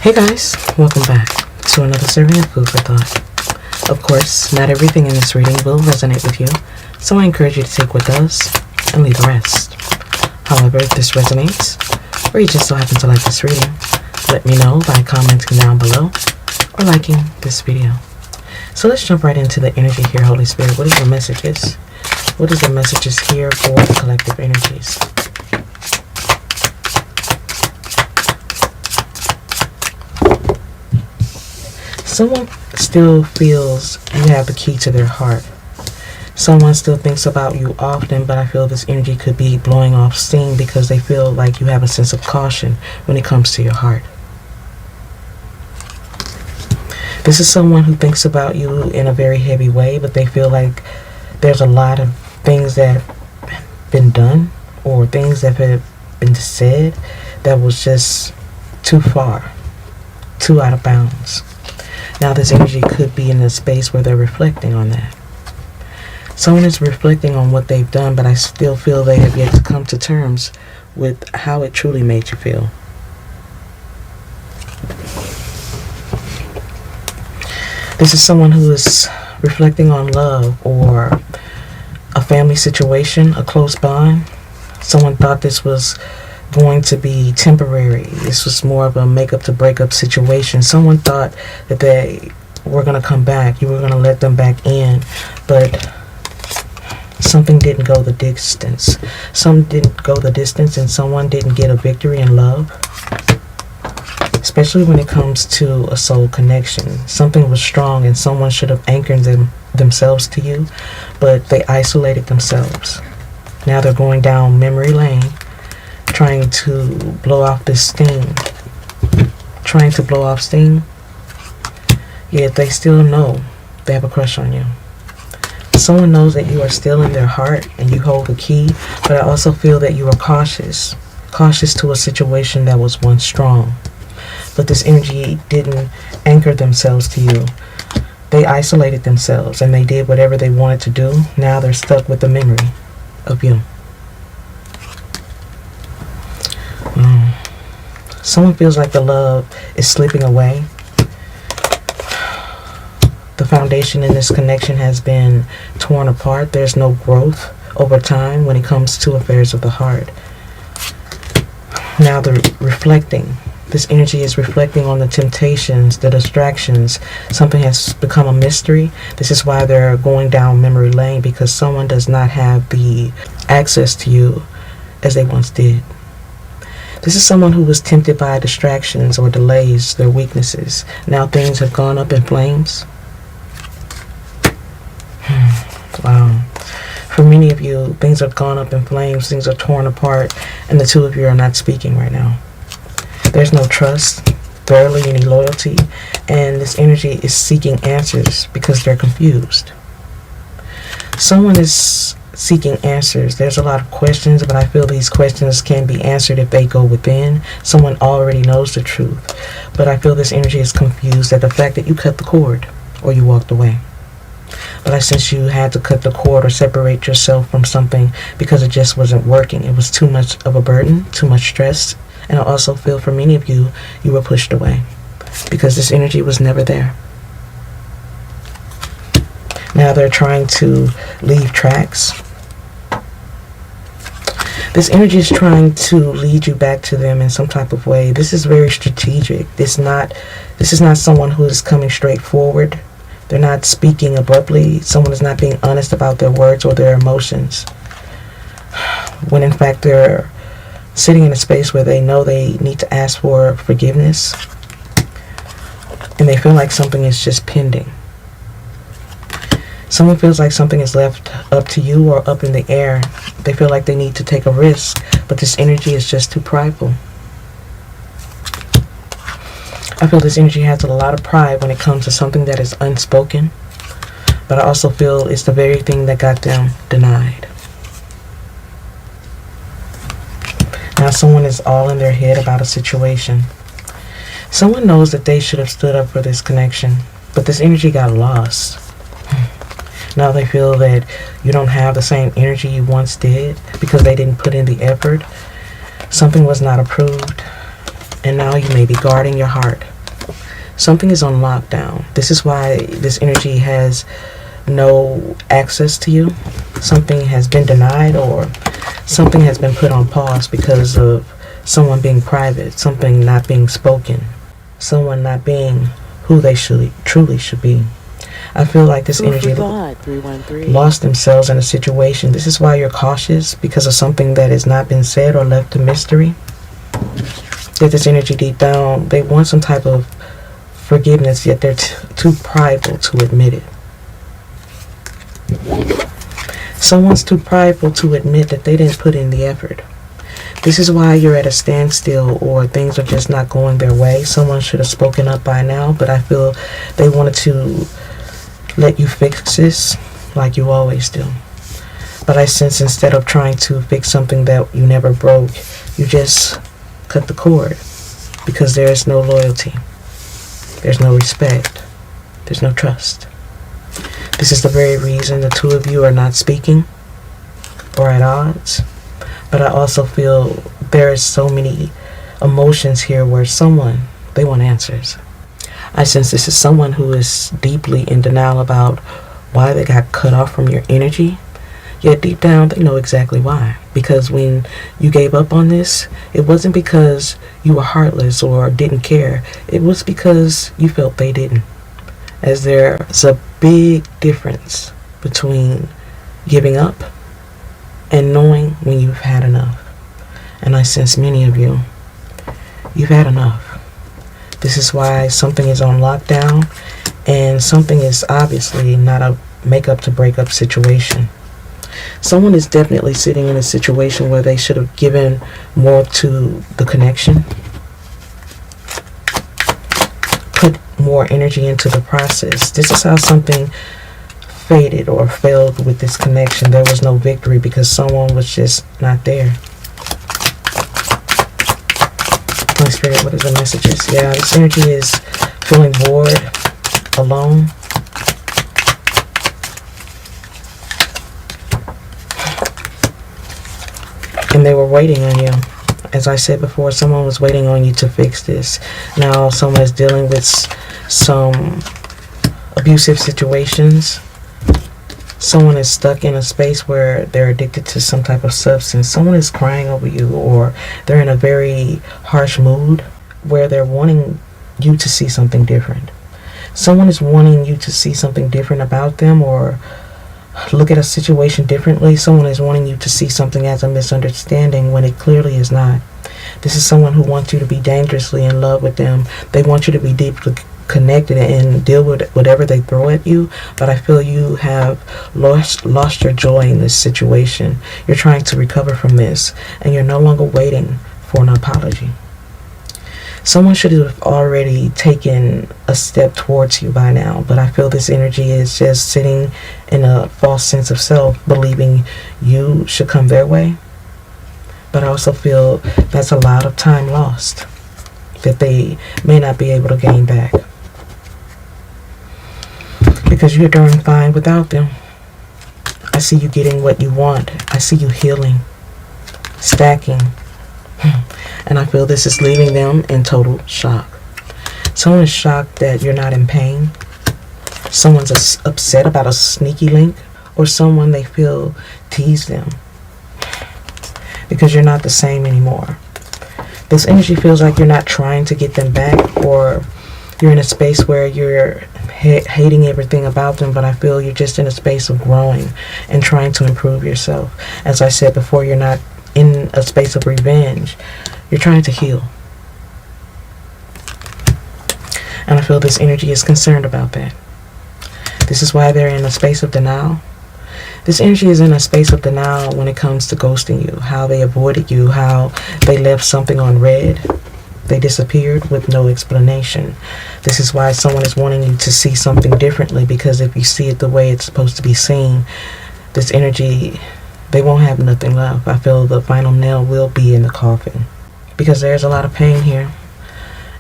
Hey guys, welcome back to another serving of food for thought. Of course, not everything in this reading will resonate with you, so I encourage you to take what does and leave the rest. However, if this resonates, or you just so happen to like this reading, let me know by commenting down below or liking this video. So let's jump right into the energy here, Holy Spirit. What is your messages? What is the messages here for the collective energies? Someone still feels you have the key to their heart. Someone still thinks about you often, but I feel this energy could be blowing off steam because they feel like you have a sense of caution when it comes to your heart. This is someone who thinks about you in a very heavy way, but they feel like there's a lot of things that have been done or things that have been said that was just too far, too out of bounds. Now this energy could be in a space where they're reflecting on that. Someone is reflecting on what they've done, but I still feel they have yet to come to terms with how it truly made you feel. This is someone who is reflecting on love or a family situation, a close bond. Someone thought this was going to be temporary. This was more of a makeup to breakup situation. Someone thought that they were going to come back. You were going to let them back in, but something didn't go the distance. Some didn't go the distance, and someone didn't get a victory in love. Especially when it comes to a soul connection. Something was strong and someone should have anchored themselves to you, but they isolated themselves. Now they're going down memory lane, trying to blow off this steam. Trying to blow off steam, yet they still know they have a crush on you. Someone knows that you are still in their heart and you hold the key, but I also feel that you are cautious. Cautious to a situation that was once strong. But this energy didn't anchor themselves to you. They isolated themselves and they did whatever they wanted to do. Now they're stuck with the memory of you. Someone feels like the love is slipping away. The foundation in this connection has been torn apart. There's no growth over time when it comes to affairs of the heart. Now they're reflecting. This energy is reflecting on the temptations, the distractions. Something has become a mystery. This is why they're going down memory lane, because someone does not have the access to you as they once did. This is someone who was tempted by distractions or delays, their weaknesses. Now things have gone up in flames. Wow. For many of you, things have gone up in flames, things are torn apart, and the two of you are not speaking right now. There's no trust, barely any loyalty, and this energy is seeking answers because they're confused. Someone is seeking answers. There's a lot of questions, but I feel these questions can be answered if they go within. Someone already knows the truth, but I feel this energy is confused at the fact that you cut the cord or you walked away. But I sense you had to cut the cord or separate yourself from something because it just wasn't working. It was too much of a burden, too much stress. And I also feel for many of you, you were pushed away because this energy was never there. Now they're trying to leave tracks. This energy is trying to lead you back to them in some type of way. This is very strategic. This is not someone who is coming straight forward. They're not speaking abruptly. Someone is not being honest about their words or their emotions. When in fact they're sitting in a space where they know they need to ask for forgiveness. And they feel like something is just pending. Someone feels like something is left up to you or up in the air. They feel like they need to take a risk, but this energy is just too prideful. I feel this energy has a lot of pride when it comes to something that is unspoken, but I also feel it's the very thing that got them denied. Now someone is all in their head about a situation. Someone knows that they should have stood up for this connection, but this energy got lost. Now they feel that you don't have the same energy you once did because they didn't put in the effort. Something was not approved, and now you may be guarding your heart Something is on lockdown. This is why this energy has no access to you. Something has been denied, or something has been put on pause because of someone being private, something not being spoken, someone not being who they truly should be. I feel like this energy lost themselves in a situation. This is why you're cautious, because of something that has not been said or left to mystery. That this energy deep down, they want some type of forgiveness, yet they're too prideful to admit it. Someone's too prideful to admit that they didn't put in the effort. This is why you're at a standstill, or things are just not going their way. Someone should have spoken up by now, but I feel they wanted to let you fix this like you always do. But I sense instead of trying to fix something that you never broke, you just cut the cord, because there is no loyalty. There's no respect. There's no trust. This is the very reason the two of you are not speaking or at odds. But I also feel there is so many emotions here where they want answers. I sense this is someone who is deeply in denial about why they got cut off from your energy. Yet deep down, they know exactly why. Because when you gave up on this, it wasn't because you were heartless or didn't care. It was because you felt they didn't. As there's a big difference between giving up and knowing when you've had enough. And I sense many of you, you've had enough. This is why something is on lockdown, and something is obviously not a make-up to break up situation. Someone is definitely sitting in a situation where they should have given more to the connection, put more energy into the process. This is how something faded or failed with this connection. There was no victory because someone was just not there. Holy Spirit, what is the messages? Yeah, this energy is feeling bored, alone. And they were waiting on you. As I said before, someone was waiting on you to fix this. Now someone is dealing with some abusive situations. Someone is stuck in a space where they're addicted to some type of substance. Someone is crying over you, or they're in a very harsh mood where they're wanting you to see something different. Someone is wanting you to see something different about them, or look at a situation differently. Someone is wanting you to see something as a misunderstanding when it clearly is not. This is someone who wants you to be dangerously in love with them. They want you to be deeply connected and deal with whatever they throw at you. But I feel you have lost your joy in this situation. You're trying to recover from this, and you're no longer waiting for an apology. Someone should have already taken a step towards you by now, but I feel this energy is just sitting in a false sense of self, believing you should come their way. But I also feel that's a lot of time lost that they may not be able to gain back, because you're doing fine without them. I see you getting what you want. I see you healing, stacking. And I feel this is leaving them in total shock. Someone is shocked that you're not in pain. Someone's upset about a sneaky link, or someone they feel teased them because you're not the same anymore. This energy feels like you're not trying to get them back, or you're in a space where you're hating everything about them, but I feel you're just in a space of growing and trying to improve yourself. As I said before, you're not in a space of revenge. You're trying to heal. And I feel this energy is concerned about that. This is why they're in a space of denial. This energy is in a space of denial when it comes to ghosting you, how they avoided you, how they left something on red. They disappeared with no explanation. This is why someone is wanting you to see something differently, because if you see it the way it's supposed to be seen, this energy, they won't have nothing left. I feel the final nail will be in the coffin, because there's a lot of pain here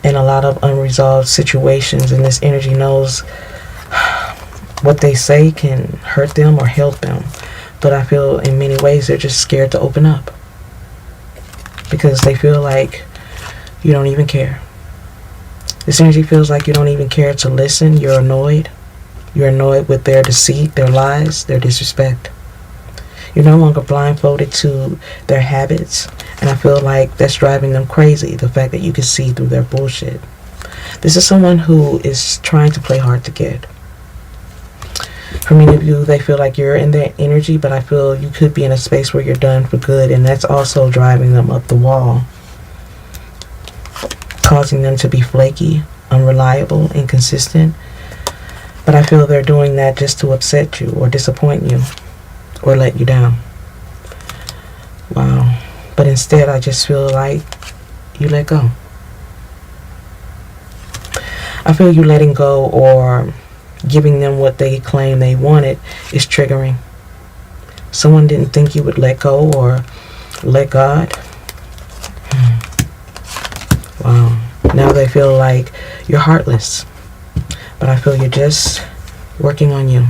and a lot of unresolved situations, and this energy knows what they say can hurt them or help them. But I feel in many ways they're just scared to open up, because they feel like you don't even care. This energy feels like you don't even care to listen. You're annoyed. You're annoyed with their deceit, their lies, their disrespect. You're no longer blindfolded to their habits, and I feel like that's driving them crazy, the fact that you can see through their bullshit. This is someone who is trying to play hard to get. For many of you, they feel like you're in their energy, but I feel you could be in a space where you're done for good, and that's also driving them up the wall, causing them to be flaky, unreliable, inconsistent. But I feel they're doing that just to upset you or disappoint you or let you down. Wow. But instead, I just feel like you let go. I feel you letting go or giving them what they claim they wanted is triggering. Someone didn't think you would let go or let God. Wow. Now they feel like you're heartless. But I feel you're just working on you.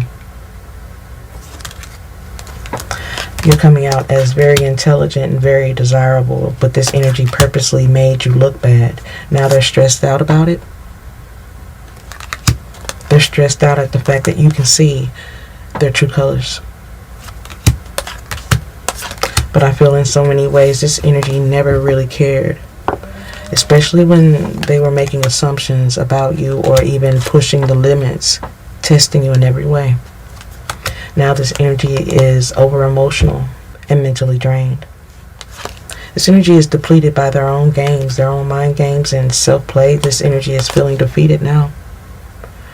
You're coming out as very intelligent and very desirable, but this energy purposely made you look bad. Now they're stressed out about it. They're stressed out at the fact that you can see their true colors. But I feel in so many ways this energy never really cared. Especially when they were making assumptions about you or even pushing the limits, testing you in every way. Now this energy is over-emotional and mentally drained. This energy is depleted by their own games, their own mind games and self-play. This energy is feeling defeated now.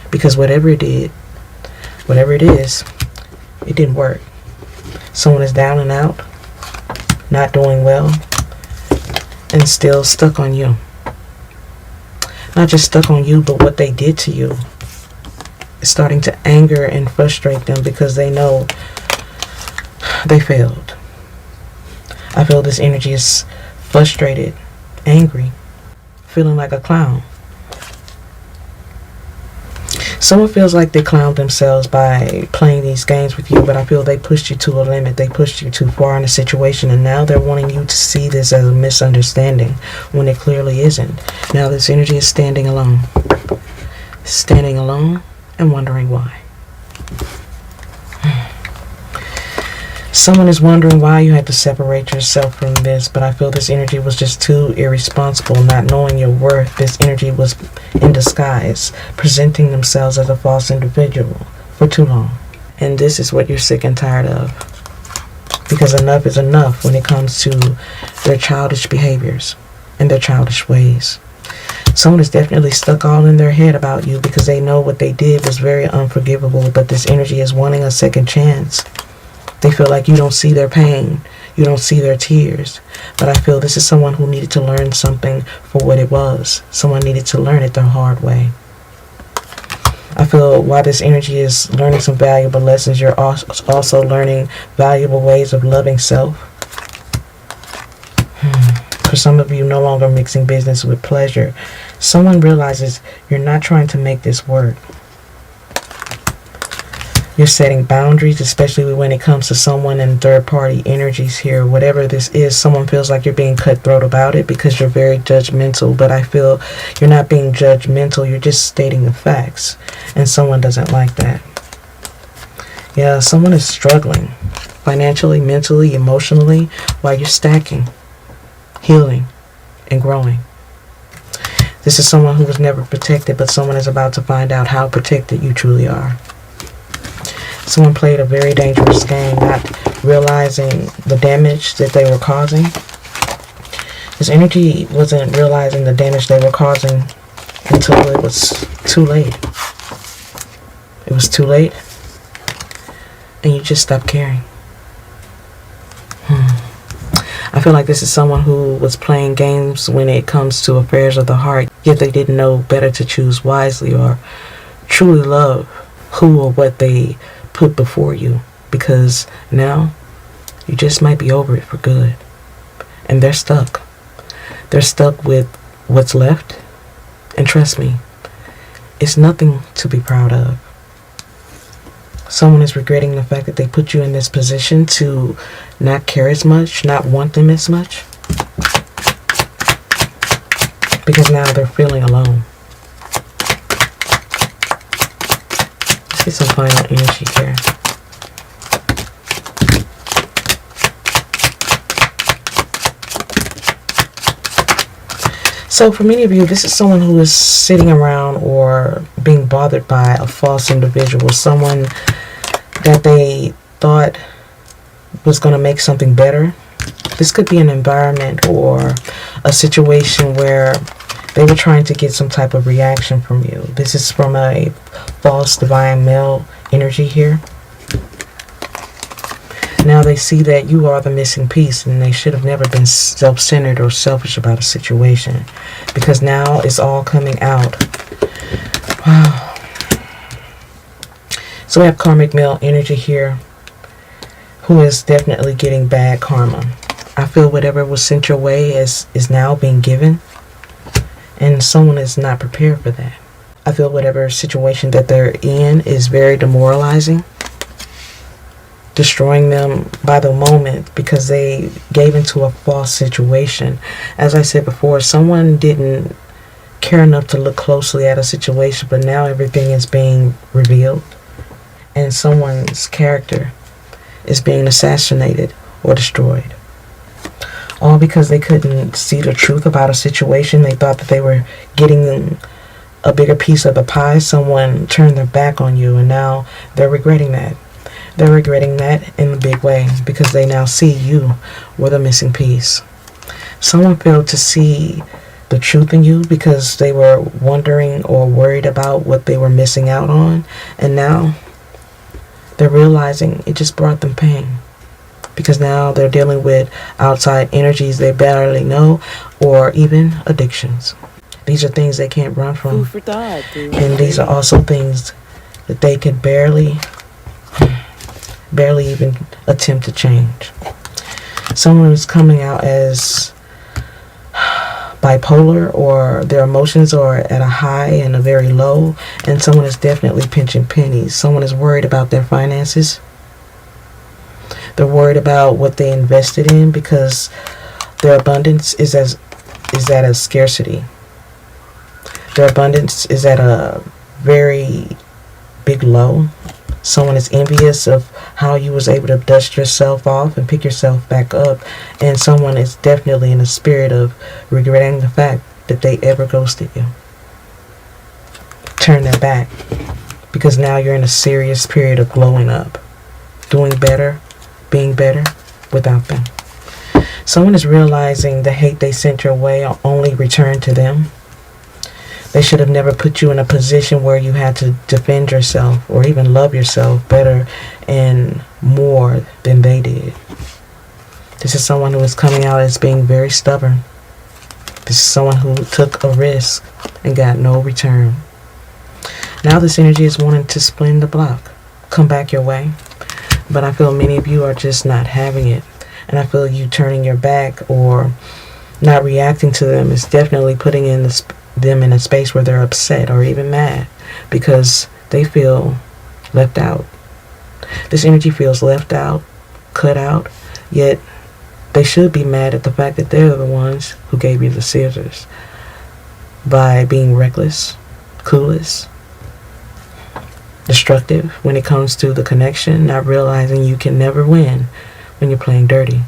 Because whatever it is, it didn't work. Someone is down and out, not doing well, and still stuck on you. Not just stuck on you, but what they did to you is starting to anger and frustrate them because they know they failed. I feel this energy is frustrated, angry, feeling like a clown. Someone feels like they clowned themselves by playing these games with you, but I feel they pushed you to a limit. They pushed you too far in a situation, and now they're wanting you to see this as a misunderstanding when it clearly isn't. Now this energy is standing alone. Standing alone and wondering why. Someone is wondering why you had to separate yourself from this, but I feel this energy was just too irresponsible, not knowing your worth. This energy was in disguise, presenting themselves as a false individual for too long. And this is what you're sick and tired of. Because enough is enough when it comes to their childish behaviors and their childish ways. Someone is definitely stuck all in their head about you because they know what they did was very unforgivable, but this energy is wanting a second chance. They feel like you don't see their pain. You don't see their tears. But I feel this is someone who needed to learn something for what it was. Someone needed to learn it the hard way. I feel while this energy is learning some valuable lessons, you're also learning valuable ways of loving self. For some of you, no longer mixing business with pleasure. Someone realizes you're not trying to make this work. You're setting boundaries, especially when it comes to someone and third-party energies here. Whatever this is, someone feels like you're being cutthroat about it because you're very judgmental. But I feel you're not being judgmental. You're just stating the facts. And someone doesn't like that. Yeah, someone is struggling financially, mentally, emotionally, while you're stacking, healing, and growing. This is someone who was never protected, but someone is about to find out how protected you truly are. Someone played a very dangerous game, not realizing the damage that they were causing. This energy wasn't realizing the damage they were causing until it was too late. It was too late, and you just stopped caring. I feel like this is someone who was playing games when it comes to affairs of the heart, yet they didn't know better to choose wisely or truly love who or what they put before you, because now you just might be over it for good. And they're stuck. They're stuck with what's left. And trust me, it's nothing to be proud of. Someone is regretting the fact that they put you in this position to not care as much, not want them as much. Because now they're feeling alone. Get some final energy here. So for many of you, this is someone who is sitting around or being bothered by a false individual, someone that they thought was going to make something better. This could be an environment or a situation where they were trying to get some type of reaction from you. This is from a false divine male energy here. Now they see that you are the missing piece, and they should have never been self-centered or selfish about a situation, because now it's all coming out. Wow. So we have karmic male energy here, who is definitely getting bad karma. I feel whatever was sent your way is now being given, and someone is not prepared for that. I feel whatever situation that they're in is very demoralizing, destroying them by the moment because they gave into a false situation. As I said before, someone didn't care enough to look closely at a situation, but now everything is being revealed, and someone's character is being assassinated or destroyed. All because they couldn't see the truth about a situation. They thought that they were getting a bigger piece of the pie. Someone turned their back on you, and now they're regretting that. They're regretting that in a big way because they now see you were the missing piece. Someone failed to see the truth in you because they were wondering or worried about what they were missing out on, and now they're realizing it just brought them pain, because now they're dealing with outside energies they barely know, or even addictions. These are things they can't run from, and these are also things that they could barely even attempt to change. Someone is coming out as bipolar, or their emotions are at a high and a very low, and someone is definitely pinching pennies. Someone is worried about their finances. They're worried about what they invested in because their abundance is at a scarcity. Their abundance is at a very big low. Someone is envious of how you was able to dust yourself off and pick yourself back up, and someone is definitely in a spirit of regretting the fact that they ever ghosted you. Turn their back, because now you're in a serious period of glowing up, doing better, being better without them. Someone is realizing the hate they sent your way only returned to them. They should have never put you in a position where you had to defend yourself or even love yourself better and more than they did. This is someone who is coming out as being very stubborn. This is someone who took a risk and got no return. Now this energy is wanting to spin the block, come back your way. But I feel many of you are just not having it. And I feel you turning your back or not reacting to them is definitely putting them in a space where they're upset or even mad because they feel left out. This energy feels left out, cut out, yet they should be mad at the fact that they're the ones who gave you the scissors by being reckless, clueless, destructive when it comes to the connection, not realizing you can never win when you're playing dirty.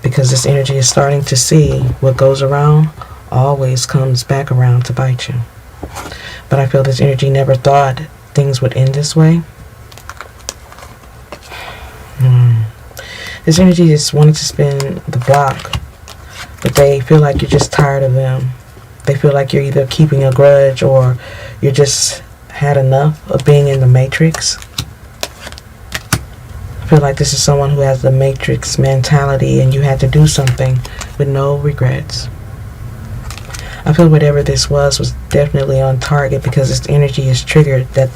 Because this energy is starting to see what goes around always comes back around to bite you. But I feel this energy never thought things would end this way. This energy just wanted to spin the block, but they feel like you're just tired of them. They feel like you're either keeping a grudge or you're just had enough of being in the matrix. I feel like this is someone who has the matrix mentality and you had to do something with no regrets. I feel whatever this was definitely on target because this energy is triggered that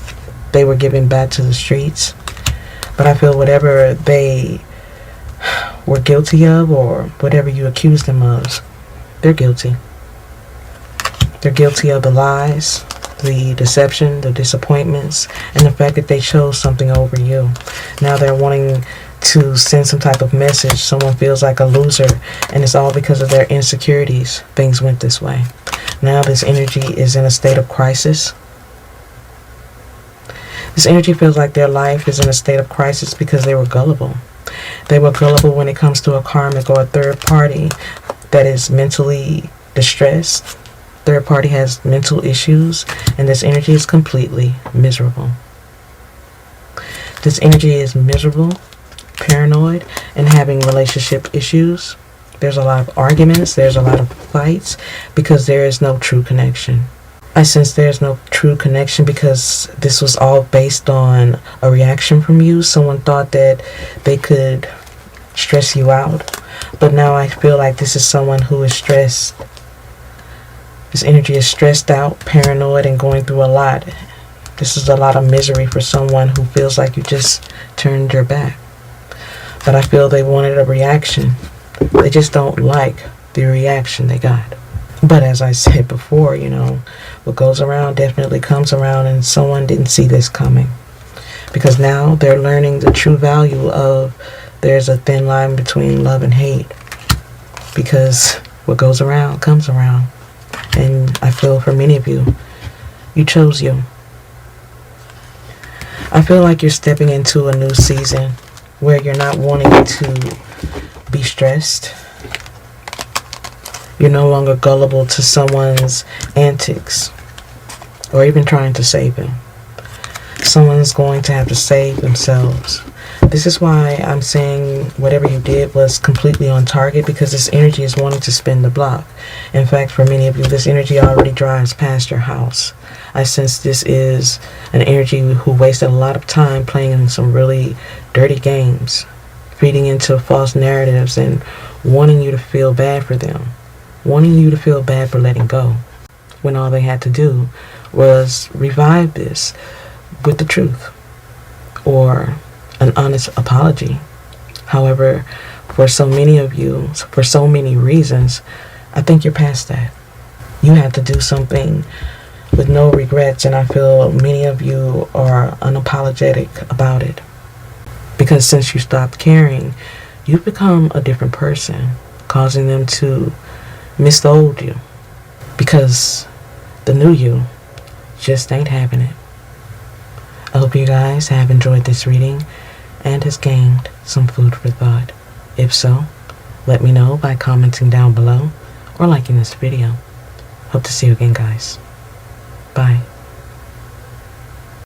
they were giving back to the streets. But I feel whatever they were guilty of or whatever you accused them of, they're guilty. They're guilty of the lies, the deception, the disappointments, and the fact that they chose something over you. Now they're wanting to send some type of message. Someone feels like a loser, and it's all because of their insecurities. Things went this way. Now this energy is in a state of crisis. This energy feels like their life is in a state of crisis because they were gullible. They were gullible when it comes to a karmic or a third party that is mentally distressed. Third party has mental issues, and this energy is completely miserable. This energy is miserable, paranoid, and having relationship issues. There's a lot of arguments, there's a lot of fights, because there is no true connection. I sense there's no true connection because this was all based on a reaction from you. Someone thought that they could stress you out, but now I feel like this is someone who is stressed. This energy is stressed out, paranoid, and going through a lot. This is a lot of misery for someone who feels like you just turned your back. But I feel they wanted a reaction. They just don't like the reaction they got. But as I said before, what goes around definitely comes around, and someone didn't see this coming. Because now they're learning the true value of there's a thin line between love and hate. Because what goes around comes around. And I feel for many of you, you chose you. I feel like you're stepping into a new season where you're not wanting to be stressed. You're no longer gullible to someone's antics or even trying to save them. Someone's going to have to save themselves. This is why I'm saying whatever you did was completely on target, because this energy is wanting to spin the block. In fact, for many of you, this energy already drives past your house. I sense this is an energy who wasted a lot of time playing in some really dirty games, feeding into false narratives and wanting you to feel bad for them, wanting you to feel bad for letting go, when all they had to do was revive this with the truth or an honest apology. However, for so many of you, for so many reasons, I think you're past that. You have to do something with no regrets, and I feel many of you are unapologetic about it. Because since you stopped caring, you've become a different person, causing them to miss the old you. Because the new you just ain't having it. I hope you guys have enjoyed this reading and has gained some food for thought. If so, let me know by commenting down below or liking this video. Hope to see you again, guys. Bye.